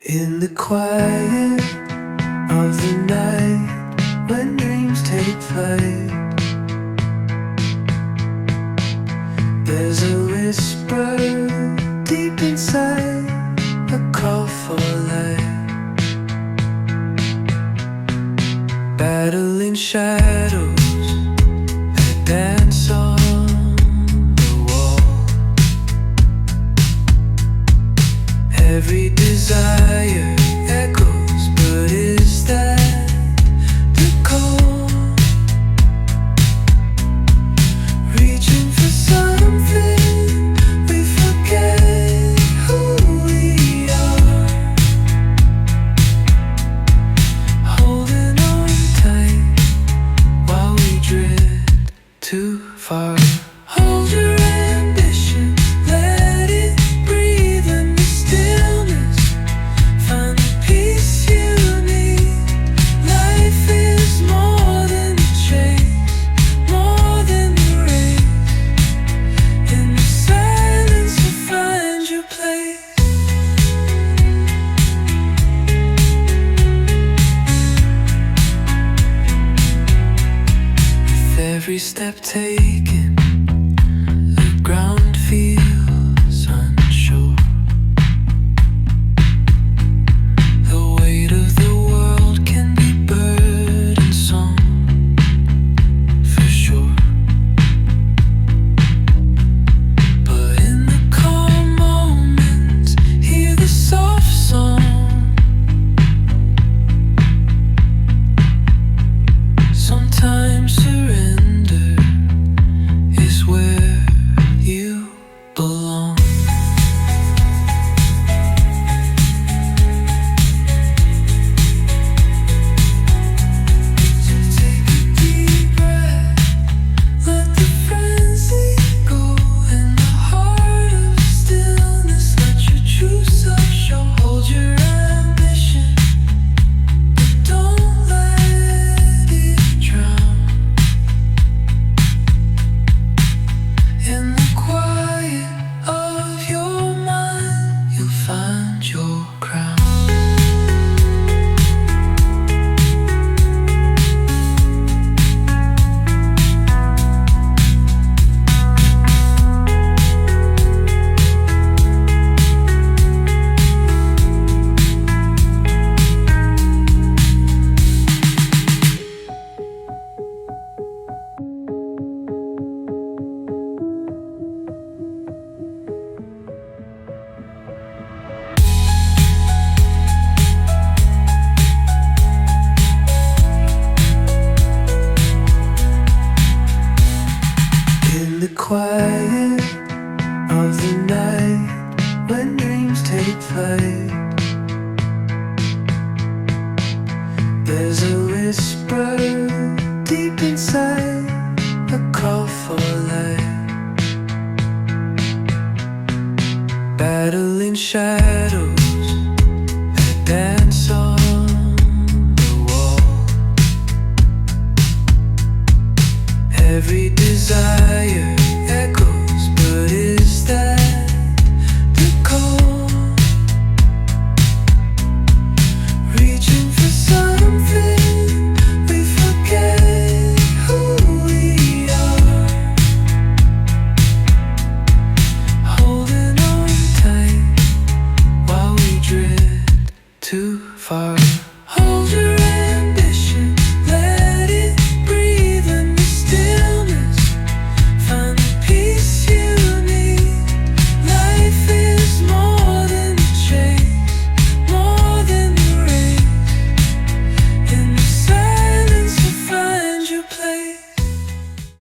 In the quiet of the night, when dreams take flight, there's a whisper deep inside, a call for light. Battling shadows that dance on the wall. Every desire echoes, but is that the call? Reaching for something, we forget who we are. Holding on tight while we drift too far. Hold your ambition, let it breathe in the stillness. Find the peace you need. Life is more than a chase, more than the race. In the silence you find your place. With every step taken, the ground feels unsure. The weight of the world can be burdensome, for sure. But in the calm moments, hear the soft song. Sometimes surrender is where you belong. So take a deep breath, let the frenzy go. In the heart of stillness, let your true self show. Hold your ambition, but don't let it drown. In the quiet of your mind, you'll find your crown. In the quiet of the night, when dreams take flight, there's a whisper